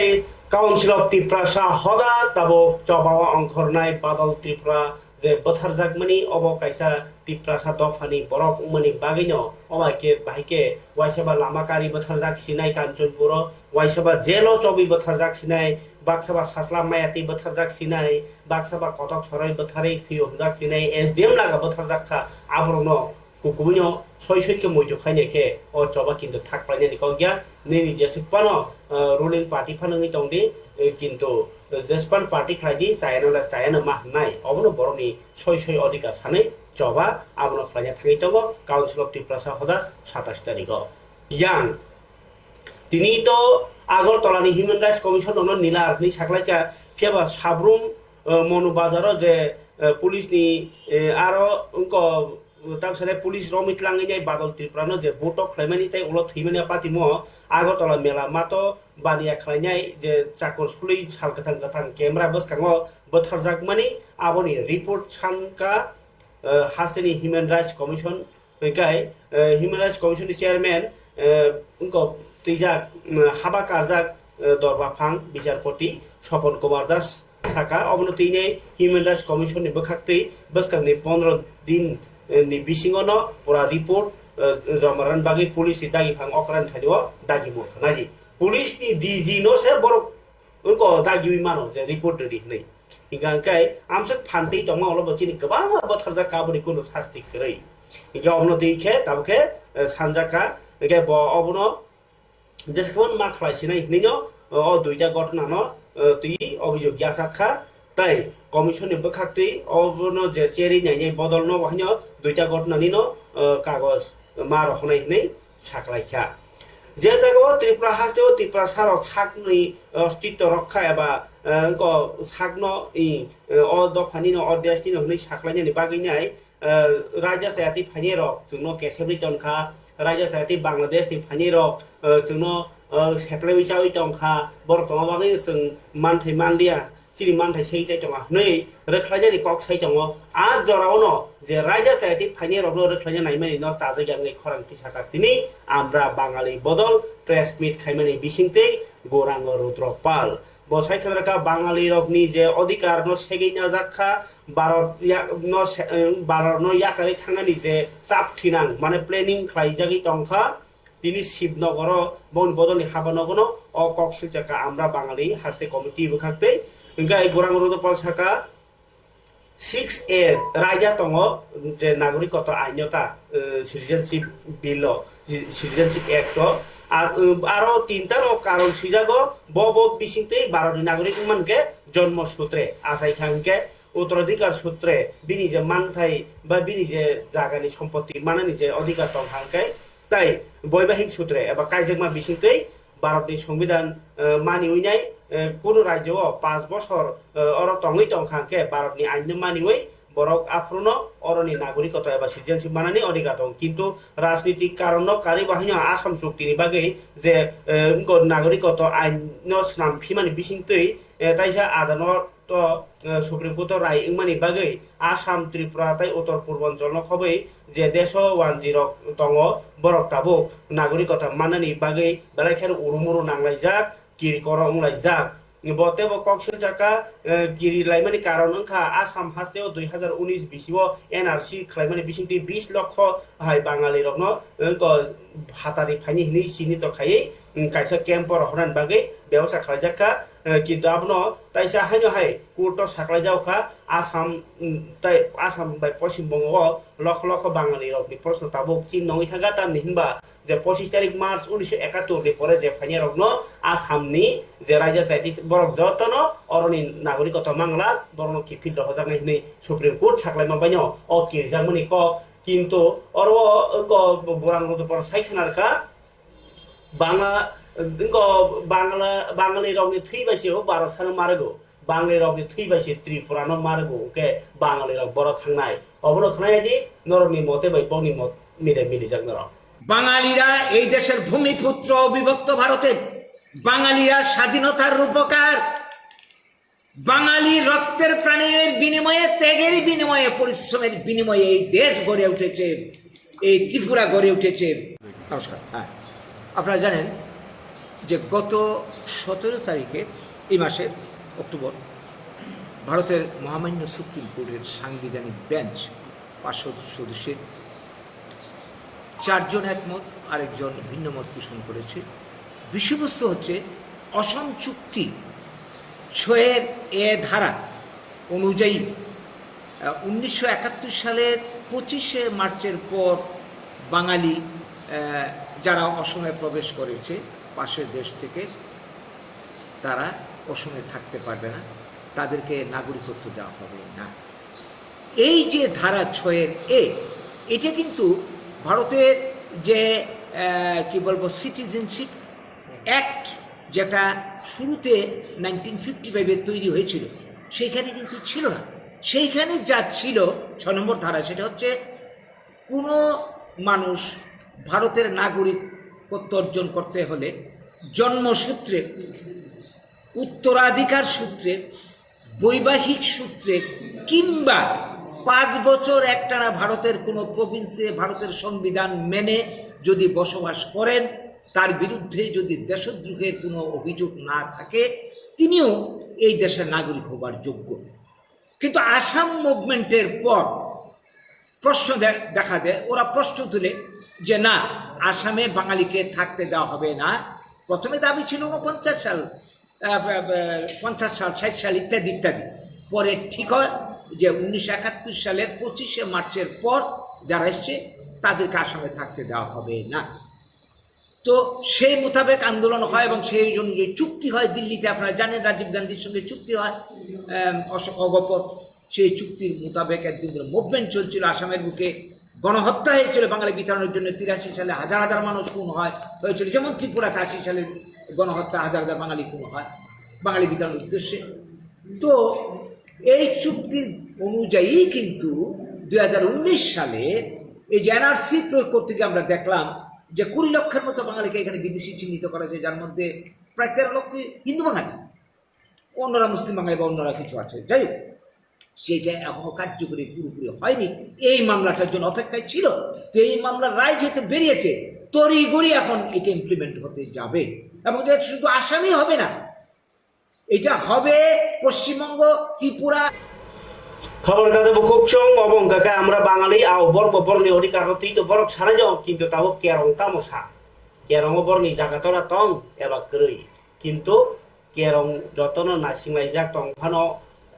কাউন্সিল অফ ত্রিপুরা হদা তাবো চবাওয়া অংখরনাই বাদল ত্রিপুরা যে বথার জাগমানি of কাইসা Tripura দফানি Borok উমানি বাগিনো অমাকে বাহিকে ওয়াইসাবা লামাকারি বথার jug Sinai Kanchanpur ওয়াইসাবা jello চবি বথার জাগ সিনাই বাক্সাবা সাসলা মায়াতি বথার জাগ সিনাই বাক্সাবা কটক সরাই বথারে ফিও জাগ সিনাই এসডিএম লাগা বথার জাগখা আবরন কুকুবিনো সইসইকে মইজো খাইনেকে ও চবা কিন্তু থাকপাইনে নিকো গিয়া নেনি জেসুপানো রুলিং পার্টি ফানঙ্গি তংদি কিন্তু জেসপান পার্টি খাইদি চায়না মা নাই অবনো বরনি সই অধিকার সানে চবা আবনো খাইনে থাকি তব কাউন্সিল অফ ত্রিপুরা হদা 27 তারিখ ইয়াং তিনি তো আগরতলানি হিউম্যান রাইটস কমিশন নীলা আর্থনি সাকলাইকা ফিয়াবা সাবরুম মনু বাজারও যে পুলিশনি আরো তারপরে পুলিশ রমিত লাঙিনাই বাদল ত্রিপুরানো যে বটক খাইমানি তাই উলো থৈমানি পাতিমো আগরতলা মেলা মাতো বানিয়া খাইনাই যে চাকর সুলি সালকাথাং কাথাং ক্যামেরা বসকাङो बोथारजागमानि आबोनि रिपोर्ट सानका हास्टेनि ह्युमेन राइट्स कमिशन गाय ह्युमेन राइट्स कमिशन चेयरमैन उनको तैजाक हाबा कारजाक दरबाफां बिचारपति स्वपन कुमार दास साका अबनतिने ह्युमेन राइट्स कमिशन नि बखाक्तै बसकांनि 15 दिन नि बिसिङनो पुरा रिपोर्ट जमारान बागै पुलिस दागि फां अकरान थानिओ दागि मखनादि पुलिस नि डीजी नो से बर उनको दागि मानो जे रिपोर्ट रेडी नै हिंगांकाय आमसे फान्दै दङ अल बचिनि गोबां बोथारजा काबरि कुनु शास्ति करै हिंगा अबनो दैखे ताबखे सानजाका हिंगा ब अबनो जेसेकोन मा खलायसिनाय हिनिनो अ दुइटा घटनानो तुइ अभियोग यासाखा ताई कमिशननि बखाक्तै अबनो जे चेरि नायनाय बदलनो वहायनो दुइटा घटनानिनो कागज मा रखनाय हिनै साखलायखा जे जायगायाव त्रिपुरा हास्टेव त्रिपुरा सारक साकनि अस्तित्व रक्षा एबा साकनो अ दफानिनो अध्यासनिनो हनै साखलायनायनि बागैनाय राज्य सायाति फानिरक जोंनो केसेब्रि टनखा राज्य सायाति बांलादेशनि फानिरक जोंनो सेप्लेविसावि टनखा बरतमा बागै जों मानथै मानलिया सिरि मानथै सेइजाय दङ नै रोख्लायनायनि कक साइ दङ आ जरावनो जे राज्य सायाति फानिरकनो रोख्लायनाय नायमानि न ताजागाङै खरांथि साकातिनि आमरा बाङालि बदल प्रेस मिट खाइमानि बिसिंतै गौरांग रुद्रपाल बसाय खानराका बाङालि रकनि जे अधिकार न सेगैना जाखा भारत न याकारि थांनानि जे चाप थिनां माने प्लेनिं खालायजागि टंखा তিনি শিবনগর বন বদলनि हाबानगनो अ कक्सिल जाका आमरा बाङालि हास्टे कमिटि बखाक्तै गाय गौरांग रुद्रपाल साका 6A राजा दङ जे नागरिकता आइनता सिटिजेनशिप बिल सिटिजेनशिप एक्ट आरो तीनटा कारण सिजागो बब बिसिंतै भारतनि नागरिक मानके जन्म सूत्रे आसायखांके उत्तराधिकार सूत्रे बिनि जे मानथाय बा बिनि जे जागानि सम्पत्ति मानानि जे अधिकार दं हांके তাই বৈবাহিক সূত্রে এবা কাইজেকমা বিসিংতৈ ভারতनि সংবিধাन मानिवैनाय কোনো রাজ্যও 5 বছর অর টঙै টংখাকে ভারতनि আইন मानिवै বরক আফ্রনো অরনি নাগরিকতা এবা সিটিজেনশিপ মানানি অধিকার দं কিন্তু রাজনৈতিক কারণ কারি বাহিনী আসাম চুক্তিनि বাগै যে নাগরিকতা আইন স্নাম ফিমানি বিসিংতৈ তাইসা আদালত सुप्रीम कोर्ट राय इंगमानि बागै आसाम त्रिपुरा ताई उत्तर पूर्वांचल खबै जे देश 10 दङ बरक ताबो नागरिकता माननानि बागै बेलाखेर उरुमुरु नांलायजाक किरि कर उंलायजाक बते ब कक्सिल जाका किरि लाइमानि कारण ओंखा आसाम हास्टेव 2019 बिसिव एनआरसी खलाइमानि बिसिंति 20 लक्ष हाय बाङालि रकनो हातारि फाइनि हिनि सिनि तखायै कायसा केम्पर हरनान बागै बेवसा खलायजाका কিন্তু আপনো তাইসা হাইনো হাই কোর্ট সাকলাই যাওখা আসাম তাই আসাম বাই পশ্চিমবঙ্গ লক্ষ লক্ষ বাঙালি রকনি প্রশ্ন তাবক চিন নই থাকা তার নিহিনবা যে 25 তারিখ মার্চ 1971 নি পরে যে ফাইনি রকন আসামনি যে রাজ্য চাইতি বরক যতন অরনি নাগরিকতা মাংলা বরন কি ফিল হজানাই নি সুপ্রিম কোর্ট সাকলাই মাবাইনো অ কিরজামনি ক কিন্তু অর ক গৌরাঙ্গ রুদ্রপাল সাইখানারকা বাংলা बाङालि रावनि थैबायसेयाव भारत थानो मारगौ बाङालि रावनि थैबायसे त्रिपुरानो मारगौ के बाङालि राव बर थांनाय अबनो खनायदि नरनि मते बाय बनि मत मिले मिली जागनर বাঙালিরা এই দেশের ভূমিপুত্র বিভক্ত ভারতে বাঙালিরা স্বাধীনতার রূপকার বাঙালি রক্তের প্রাণের বিনিময়ে ত্যাগের বিনিময়ে পরিশ্রমের বিনিময়ে এই দেশ গড়ে উঠেছে এই ত্রিপুরা গড়ে উঠেছে নমস্কার হ্যাঁ আপনারা জানেন যে গত 17 তারিখে এই মাসের অক্টোবর ভারতের মহামান্য সুপ্রিম কোর্টের সাংবিধানিক বেঞ্চ 500 সদস্যের 4 জন একমত আরেকজন ভিন্ন মত পোষণ করেছে বিষয়বস্তু হচ্ছে অসম চুক্তি 6 ধারা অনুযায়ী 1971 সালের 25 মার্চের পর বাঙালি যারা অসমে প্রবেশ করেছে পাশের দেশ থেকে তারা অসমে থাকতে পারবে না তাদেরকে নাগরিকত্ব দেওয়া হবে না এই যে ধারা 6 এটা কিন্তু ভারতের যে কি বলবো সিটিজেনশিপ অ্যাক্ট যেটা শুরুতে 1955 তৈরি হয়েছিল সেইখানে কিন্তু ছিল না। সেইখানে যা ছিল 6 নম্বর ধারা, সেটা হচ্ছে কোনো মানুষ ভারতের নাগরিকত্ব অর্জন করতে হলে জন্মসূত্রে, উত্তরাধিকার সূত্রে, বৈবাহিক সূত্রে কিংবা 5 বছর একটানা ভারতের কোনো প্রভিন্সে ভারতের সংবিধান মেনে যদি বসবাস করেন, তার বিরুদ্ধে যদি দেশদ্রোহের কোনো অভিযোগ না থাকে, তিনিও এই দেশের নাগরিক হবার যোগ্য। কিন্তু আসাম মুভমেন্টের পর প্রশ্ন দেখা দেয়, ওরা প্রশ্ন তুলে যে না, আসামে বাঙালিকে থাকতে দেওয়া হবে না। প্রথমে দাবি ছিল 49 সাল, 50 সাল, 60 সাল ইত্যাদি ইত্যাদি। পরে ঠিক হয় যে 1971 সালের 25শে মার্চের পর যারা এসছে তাদেরকে আসামে থাকতে দেওয়া হবে না। তো সেই মোতাবেক আন্দোলন হয় এবং সেই অনুযায়ী চুক্তি হয় দিল্লিতে। আপনারা জানেন রাজীব গান্ধীর সঙ্গে চুক্তি হয় অগপর। সেই চুক্তির মোতাবেক একদিন ধরে মুভমেন্ট চলছিল আসামের বুকে। গণহত্যা হয়েছিল বাঙালি বিতরণের জন্য। 83 সালে হাজার হাজার মানুষ খুন হয়েছিল, যেমন ত্রিপুরাতে 80 সালে গণহত্যা, হাজার হাজার বাঙালি খুন হয় বাঙালি বিতরণের উদ্দেশ্যে। তো এই চুক্তির অনুযায়ী কিন্তু 2019 সালে এই যে এনআরসি প্রয়োগ করতে গিয়ে আমরা দেখলাম যে 20 লক্ষের মতো বাঙালিকে এখানে বিদেশি চিহ্নিত করা হয়েছে, যার মধ্যে প্রায় 13 লক্ষ হিন্দু বাঙালি, অন্যরা মুসলিম বাঙালি বা অন্যরা কিছু আছে। যাই হোক, সেটা এখনো কার্যকরী পুরোপুরি হয়নি। এই মামলাটার জন্য অপেক্ষায় ছিল। তো এই মামলার রায় যেহেতু বেরিয়েছে, তড়িঘড়ি এখন এটা ইমপ্লিমেন্ট হতে যাবে। এবং এটা শুধু আসামই হবে না, এটা হবে পশ্চিমবঙ্গ, ত্রিপুরা। খবর কাজে খুব চং এবং কাকে আমরা বাঙালি আও বর্গ বর্ণী অধিকার তুই তো বরক সারা যাও, কিন্তু তাও কেরং তামসা কেরং বর্ণী জায়গাতরা তং এবার করই, কিন্তু কেরং যতন নাসিংলাই যা টং ফানো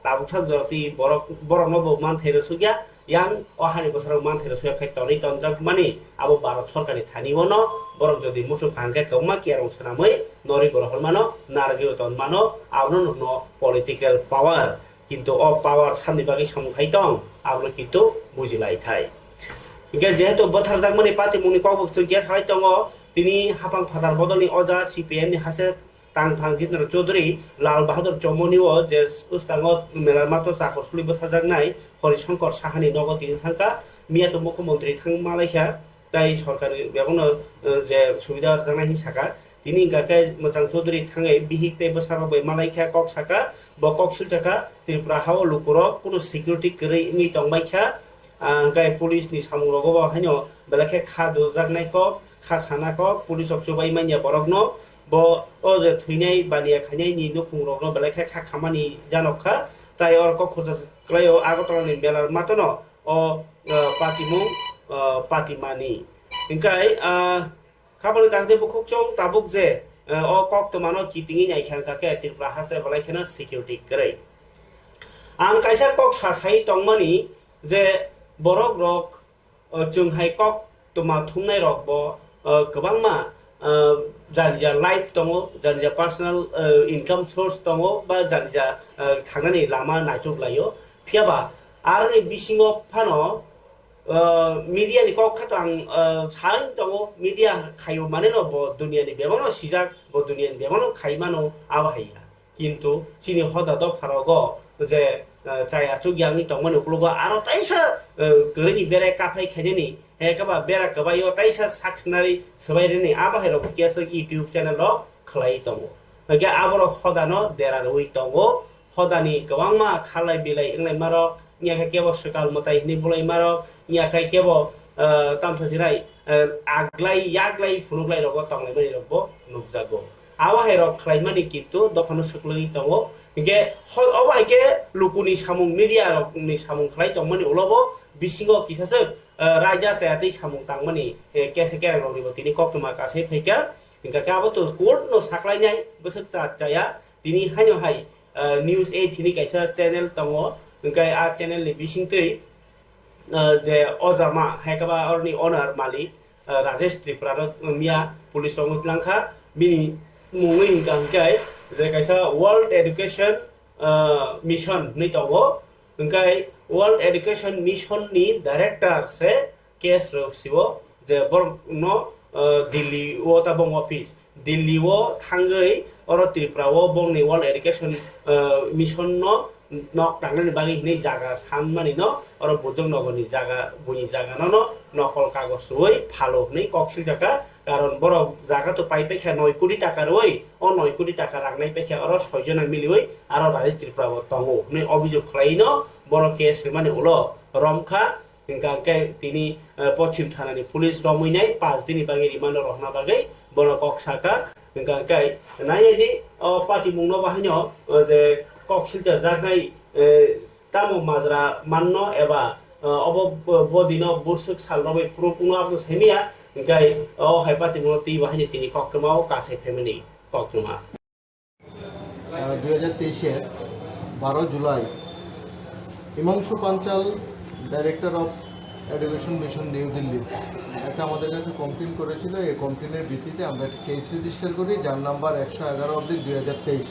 তাবুথাক জতি বরক বরক নব মান there সুগিয়া yang ohani bosaro man thero suya khai toni tonjak mani abo Bharat sorkari thanibo no borok jodi musu khangke kauma kiarong sanamoi nori boro hormano nargio ton mano abno no political power কিন্তু অ পাওয়ার সামনে বাকি সমখাই তং আবলো কিন্তু বুঝিলাই থাই গে যেহেতু বথার জাগমানি পাতি মুনি কবক গিয়া থাই তং তিনি হাপাং ফাদার বদলনি অজা CPM ni hase tangphang jitendra chaudhary Lal Bahadur চৌমনিও যে উস্তাঙ্গ মেলার মাত্র চাকসুলি বথার জাগনাই হরিশঙ্কর সাহানি নগদ তিনি থাকা মিয়াত মুখ্যমন্ত্রী থাং মালাইখা তাই সরকারি বেবন যে সুবিধা জানাই হিসাকা তিনি গাকে মোচাং চৌধুরী থাঙে বিহিকতে বসারবাই মালাইখা কক সাকা ব ককসুল চাকা ত্রিপুরা হাও লুকুর কোনো সিকিউরিটি করি নি টংবাইখা গাय पुलिस नि सामु रगबा हाइनो बेलाखे खा दोजागनाय क खा साना क पुलिस अक्सुबाय मानिया बरगनो ब ओ जे थुइनाय बानिया खानाय नि नुखुं रगनो बेलाखे खा खामानि जानखा ताय अर क खुजा क्लायो आगतरानि बेलार मातनो अ पातिमु पातिमानि इंकाय खाबल दांते बुखुक चों ताबुक जे अ कक तो मानो कितिङि नायखान काके त्रिपुरा हास्ते बेलाखेना सिकिउरिटी करै आं कायसा कक सासाय तंमानि जे borok rok chunghai kok toma thumnai rok bo kwbangma janija life tongo janija personal income source tongo ba janija thangnani lama naituglayo phiaba ar ni bisingo phano media ni kok khato ang sain tongo media khayo mane no bo dunia ni bebano sijak bo dunia ni bebano khaimano awahaiya kintu chini hoda do pharago je chaya chugyang ni tongmani uklugo aro taisa gori bere kaphai khainani he kaba bera kabayo taisa saksnari sabaireni abahero kiasa YouTube channel lo khlai tongo ga aboro hodano dera roi tongo hodani kwangma khalai bilai englai maro nya kha kebo sakal motai ni bulai maro nya kha kebo tamthosirai aglai yaglai funuglai rogo tonglai mani robo nukjago awahero khlai mani kintu dokhano suklai tongo ge obaike lukuni samung media rokni samung khlai tongmani ulobo bisingo kisase raja sayati samung tangmani kese kerang rokni tini koktuma kase phaika ingka kabo to court no saklai nai bosok chaya tini hanyo hai news 8 tini kaisa channel tongo ingka a channel ni bisingtei je ojama haikaba orni owner malik rajesh tripura mia police rongtlangkha bini mungi ingka kai जे कैसा world education mission नि दंगो ओंखाय world education mission नि director से केस रसिबो जे बरनो दिल्ली ओ ता बंग ऑफिस दिल्ली ओ थांगै और त्रिपुरा ओ बंगनि वर्ल्ड एडुकेशन मिशन नो nok tangnani bagi hini jaga sanmani no oro bojong nogoni jaga buni jaga no nokol kagos roi phalo hini koksil jaga karon boro jaga to pai pekha 9 কোটি টাকা রই ও 9 কোটি টাকা রাখনাই পেখা অর 6 জনা মিলিওই আর রাজেশ ত্রিপুরা তঙ্গো নে অভিযোগ খাইনো বড় কেস মানে হলো রমখা ইনকাকে তিনি পশ্চিম থানানি পুলিশ রমইনাই 5 দিন বাগে রিমান্ড রহনা বাগে বড় ককসাকা ইনকাকে নাইদি পার্টি মুংনো বাহিনো যে ককসিলটা জাগাই তামো মাজরা মান্ন এবা অব বদিনো বুরসুক সালরবে পুরোপুনো আপনি সেমিয়া গাই ও হাইপাতি মতি বাহিনী তিনি কক্টমাও কাছে ফ্যামিলি কক্টমা 2023-এর 12 July Himanshu Panchal director of education mission new Delhi একটা আমাদের কাছে কমপ্লেন করেছিল। এই কমপ্লেনের ভিত্তিতে আমরা একটা কেস রেজিস্টার করি যার number 111/2023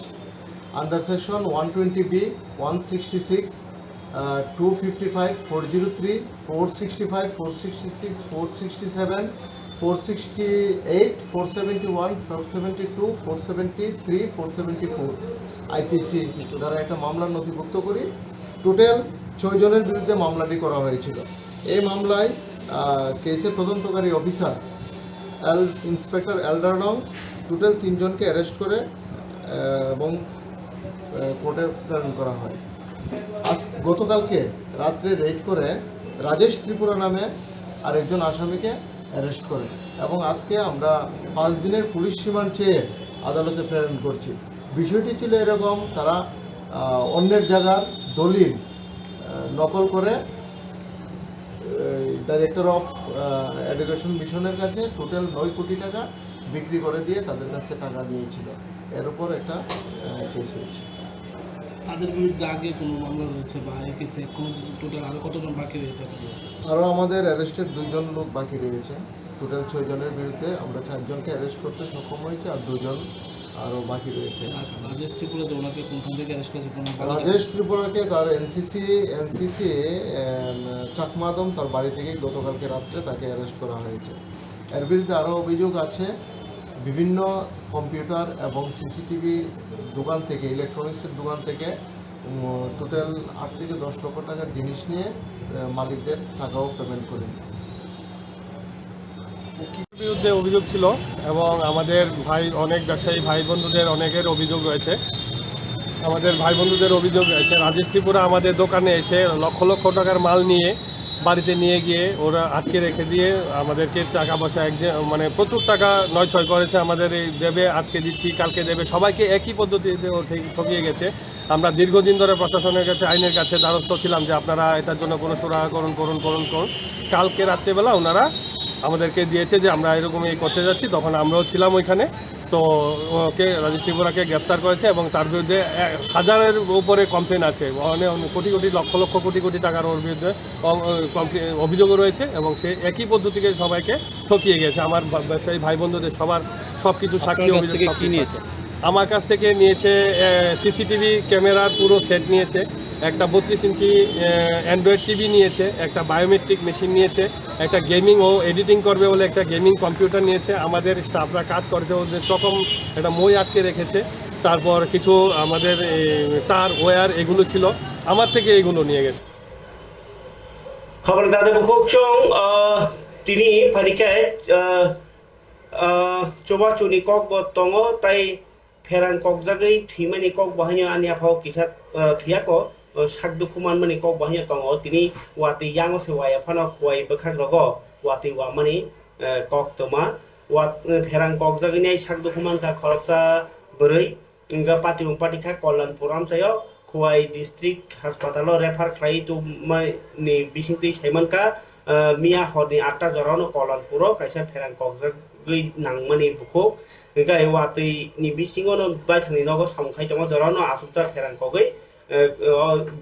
under section 120B 166 255 403 465 466 467 468 471 472 473 474 IPC দ্বারা একটা মামলা নথিভুক্ত করি। টোটাল 6 জনের বিরুদ্ধে মামলাটি করা হয়েছিল। এই মামলায় কেসের তদন্তকারী অফিসার ইন্সপেক্টর এলডারডং টোটাল 3 জনকে অ্যারেস্ট করে এবং কোর্টে প্রেরণ করা হয়। আজ গতকালকে রাত্রে রেড করে রাজেশ ত্রিপুরা নামে আরেকজন আসামিকে অ্যারেস্ট করে এবং আজকে আমরা 5 দিনের পুলিশ রিমান্ড চেয়ে আদালতে প্রেরণ করছি। বিষয়টি ছিল এরকম, তারা অন্যের জায়গার দলিল নকল করে ডাইরেক্টর অফ এডুকেশন মিশনের কাছে টোটাল 9 কোটি টাকা বিক্রি করে দিয়ে তাদের কাছে টাকা নিয়েছিল। এর উপর একটা কেস হয়েছে। তাদের বিরুদ্ধে আগে কোনো মামলা রয়েছে বা কেসে কোনো টোটাল আরও কতজন বাকি রয়েছে? আরও আমাদের অ্যারেস্টেড 2 জন লোক বাকি রয়েছে। টোটাল 6 জনের বিরুদ্ধে আমরা 4 জনকে অ্যারেস্ট করতে সক্ষম হয়েছি আর 2 জন আরও বাকি রয়েছে। রাজেশ ত্রিপুরা ওনাকে কোনখান থেকে অ্যারেস্ট করেছে? রাজেশ ত্রিপুরাকে তার এনসিসি চাকমাদম তার বাড়ি থেকেই গতকালকে রাত্রে তাকে অ্যারেস্ট করা হয়েছে। এর বিরুদ্ধে আরও অভিযোগ আছে, বিভিন্ন কম্পিউটার এবং সিসিটিভি দোকান থেকে, ইলেকট্রনিক্সের দোকান থেকে টোটাল 8 থেকে 10 লক্ষ টাকার জিনিস নিয়ে মালিকদের টাকাও পেমেন্ট করে। বিরুদ্ধে অভিযোগ ছিল এবং আমাদের অনেক ব্যবসায়ী ভাই বন্ধুদের অনেকের অভিযোগ রয়েছে। আমাদের ভাই বন্ধুদের অভিযোগ রয়েছে রাজেশ ত্রিপুরা আমাদের দোকানে এসে লক্ষ লক্ষ টাকার মাল নিয়ে বাড়িতে নিয়ে গিয়ে ওরা আটকে রেখে দিয়ে আমাদেরকে টাকা পয়সা মানে প্রচুর টাকা নয় করেছে। আমাদের এই দেবে, আজকে দিচ্ছি কালকে দেবে, সবাইকে একই পদ্ধতিতে ঠকিয়ে গেছে। আমরা দীর্ঘদিন ধরে প্রশাসনের কাছে, আইনের কাছে দ্বারস্থ ছিলাম যে আপনারা এটার জন্য কোনো সুরাহা করুন। কালকে রাত্রেবেলা ওনারা আমাদেরকে দিয়েছে যে আমরা এরকম করতে যাচ্ছি, তখন আমরাও ছিলাম ওইখানে। তো ওকে রাজেশ ত্রিপুরাকে গ্রেফতার করেছে এবং তার বিরুদ্ধে 1000-এর উপরে কমপ্লেন আছে, অনেক কোটি লক্ষ কোটি টাকার ওর বিরুদ্ধে অভিযোগও রয়েছে এবং সে একই পদ্ধতিকে সবাইকে ঠকিয়ে গেছে। আমার ব্যবসায়ী ভাই বন্ধুদের সব কিছু সাক্ষী নিয়েছে। আমার কাছ থেকে নিয়েছে সিসিটিভি ক্যামেরার পুরো সেট নিয়েছে, একটা 32 ইঞ্চি অ্যান্ড্রয়েড টিভি নিয়েছে, একটা বায়োমেট্রিক মেশিন নিয়েছে, একটা গেমিং ও এডিটিং করবে বলে একটা গেমিং কম্পিউটার নিয়েছে। আমাদের স্টাফরা কাজ করতে ওদের রকম একটা মই আটকে রেখেছে। তারপর কিছু আমাদের তার ওয়্যার এগুলো ছিল, আমার থেকে এগুলো নিয়ে গেছে। খবর দাদা বুকুকচং তিনি পরীক্ষায় চোবা চুনি কক তঙ্গ তাই ফেরান কক জাগৈ থিমানি কক বাহানিয়া আনিয়া ফাও কিসা থিয়াক সাকদুকুমান মানি কক বাহানিয়া তঙ্গ তিনি ওয়াতি ইয়াংও সে ওয়াই ফানো খোয়াই বখাক রগ ওয়াতি ওয়া মানি কক তমা ওয়া ফেরান কক জাগৈনি সাকদুকুমান কা খরচা বरै ইংगा पातिमुं पाटिखा कल्याणपुर आमसायाव खुवाई डिस्ट्रिक्ट हास्पाताल रेफार खालाय तो नि बिसिंति साइमानका मिया हरनि 8टा जरावनो कल्याणपुराव कायसा फेरान ककजागै नांमानि बुखौ इंगा वातै नि बिसिङावनो बायथांनि नगो सामखाय दङ जरावनो आसुकता फेरान कगै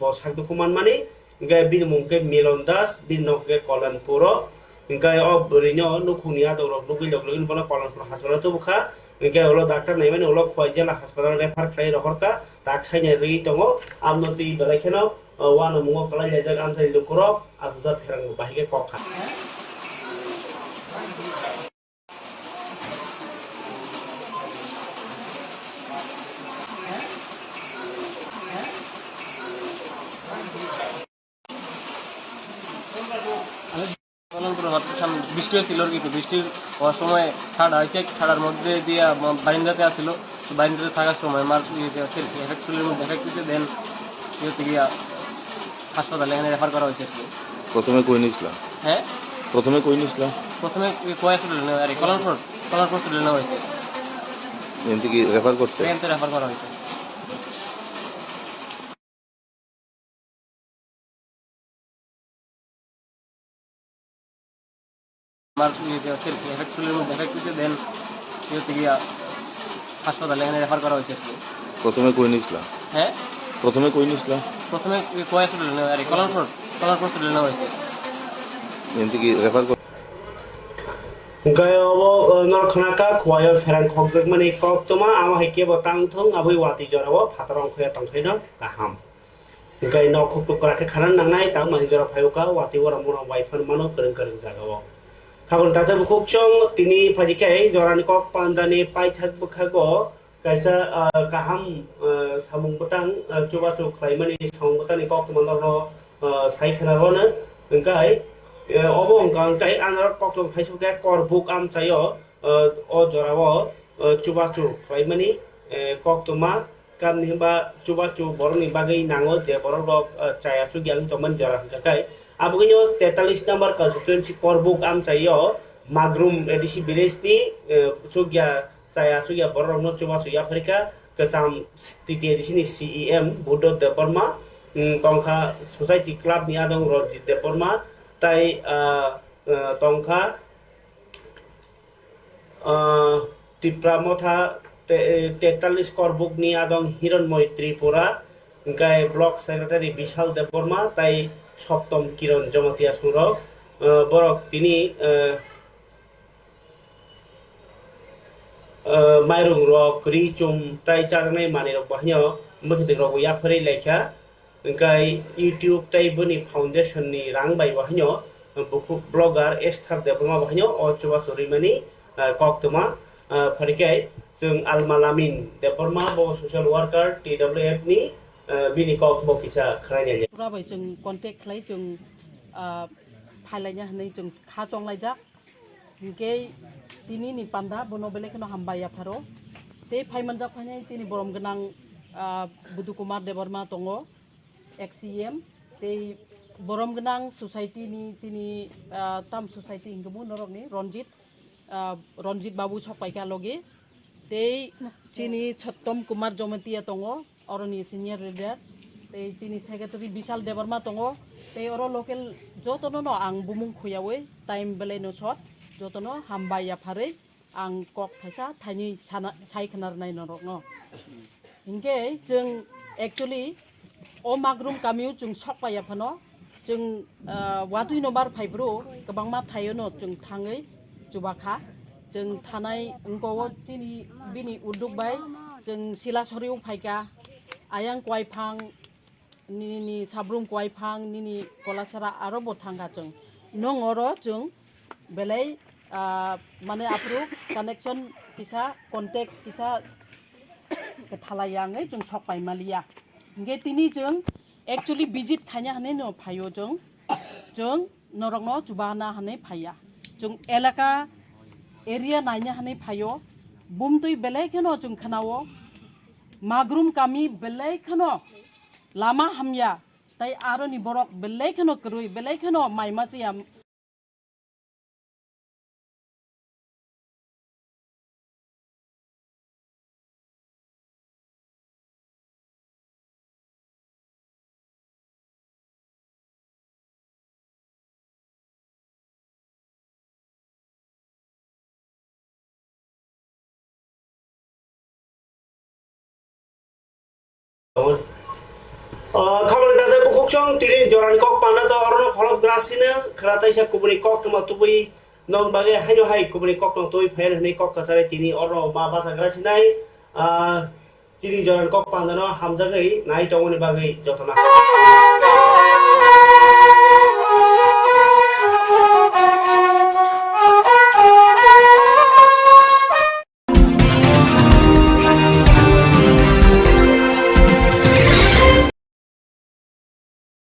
बसाक दुखुमान माने इंगा बिनमुंके मिलन दास बिननके कल्याणपुर इंगा ओरैनो नुखुनि आदर लुगै लगलगिन बना कल्याणपुर हास्पाताल तो बुखा इंगा हलो डाक्टर नायमानि हलो खुवाई जिल्ला हास्पाताल रेफार खालाय रहरका दाक साइनाय जै दङ आमनति बेलायखेनो वानो मुङो कलाय जायजाग आमसाय लुकुरो आसुकता फेरान बाहिगे कखा বৃষ্টি হয়েছিল আর কি, একটু বৃষ্টির হওয়ার সময় ঠান্ডা হয়েছে, ঠান্ডার মধ্যে দিয়ে বারিন্দাতে আসছিল, তো বারিন্দাতে থাকার সময় আমার এফেক্ট চুলের মধ্যে এফেক্ট হয়েছে, দেন গিয়া হাসপাতালে এখানে রেফার করা হয়েছে আর কি। প্রথমে কই নিয়েছিলাম? হ্যাঁ, প্রথমে কই নিয়েছিলাম? প্রথমে কোয়া হসপিটালে নেওয়া আর কি, কলারপুর হসপিটালে নেওয়া হয়েছে, এখান থেকে রেফার করছে? এখান থেকে রেফার করা হয়েছে। আমার এফেক্ট চুলের মধ্যে এফেক্ট হয়েছে, দেন গিয়া হাসপাতালে এখানে রেফার করা হয়েছে আর কি। প্রথমে কই নিয়েছিলাম? হ্যাঁ, প্রথমে কই নিয়েছিলাম? প্রথমে কোয়া হসপিটালে নেওয়া আর কি, কলারপুর হসপিটালে নেওয়া হয়েছে, এখান থেকে রেফার করছে। Gayo Norkanaka, Kwayo Ferang Hogdog Mani Koktoma, Amahike Tangtung, Abu Wati Joro, Patron Kuyatangino, Kaham. Gay no Kukuraka Karan, Nanai, Tamajora Payuka, Wati Waramura, wife and Mano, Kurkan Zagawa. Kabul Tata Bukchong, Tini Pajike, Joranikok, Pandani, Paitak Bukago, Kaisa Kaham, Samung Chubasu, Claimani, Hongotani Kokmano, Saikanarona, Guy. Obong kangkai anar koklong Facebooke korbuk am sayo o jorawo chubachu klaimani koktoma kam nimba chubachu borni bagai nango je borok chaya su gyang toman jora kakai abuginyo 43 number constituency korbuk am sayo magrum edisi village ni sugya chaya sugya borok no chubachu Afrika kesam titi edisi ni CEM Budo Deparma tongkha society club ni adong Rojit Deparma tai tongkha tipramotha 43 korbuk ni adong Hironmoy Tripura gai block secretary Bishal Deborma tai সপ্তম কিরণ জমাতিয়া সুরক বরক তিনি মাইরং rock রিচুম tai charnai mani rok bahnya mukhitik rok ya phari lekha gai YouTube tai buni foundation ni rang bai bahnya buku blogger Esther Deborma bahnya o chuba sorimani koktoma pharikai जों Almalamin Deborma bo social worker TWF ni bini kok bo kisa khraina je ra bai जों contact khlai जों phailainya hanai जों kha chonglai jak ke tini ni panda bono bele khano hambaya pharo te phaiman jak phainai tini borom ganang Budu Kumar Deborma tongo XCM te borom ganang society ni tini tam society ingmu norok ni Ronjit Babu Sokpaika loge te chini Sattom Kumar Jomatia tongo oroni senior leader te chini secretary Bishal Deborma tongo te oro local jotono no ang bumung khuyawe time bele no shot jotono hambaya phare ang kok thaisa thaini chai khanar nai norok no inge जों actually o magrum kamiu जों sokpaya phano जों watui number 5 ro kabangma thayo no जों thangai jubakha जों थानाय अंगो तिनि बिनि उदुकबाय जों सिलासरियाव फायगा आयां कवाइफां नि साब्रुम कवाइफां नि कलासारा आरो बथांगा जों नों अरो जों बेलाय माने आप्रुव कानेक्शन किसा कन्टेक्ट किसा थालायांगै जों सकपाय मालिया इंगे तिनि जों एक्चुअली विजिट खाया हने न फायो जों नरकनो जुबाना हने फाया जों एलाका area nanya hanai phayo bumtui belai khano chung khanao magrum kami belai khano lama hamya tai aro ni borok belai khano krui belai khano maima chiam Kalau kita ada bukong tiri joran kok panda to orang kalau grasina kerata isa kubuni kok tuma tubui non bagai hanya hai kubuni kok tuma tubui fail hani kok kasare tini orang ma bahasa grasina tiri joran kok panda no hamzagai nai tawani bagai jotona